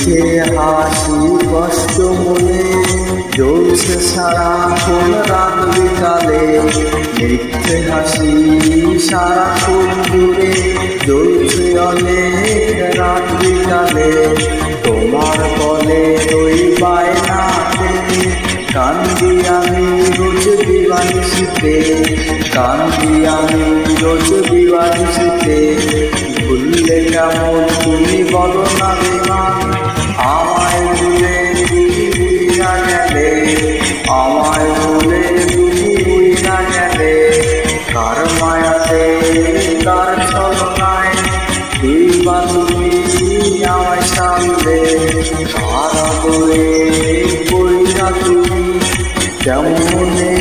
মিথ্যে হাসি কষ্ট মনে জ্বলছে সারাক্ষণ রাত বিকালে, মিথ্যে হাসি সারাক্ষণ জুড়ে জ্বলছে অনেক রাত বিকালে। তোমার বলে ওই বায়নাতে কান্দি আমি রোজ দিবানিশিতে, কান্দি আমি রোজ দিবানিশিতে। ভুললে কেমন তুমি বলো না বেমান, আমায় ভুলে তুমি উড়িয়া গেলে, আমায় ভুলে তুমি উড়িয়া গেলে। কার মায়াতে কার ছলনায় দিবা তুমি আমায় সামলে, কার আদরে পড়িয়া তুমি কেমনে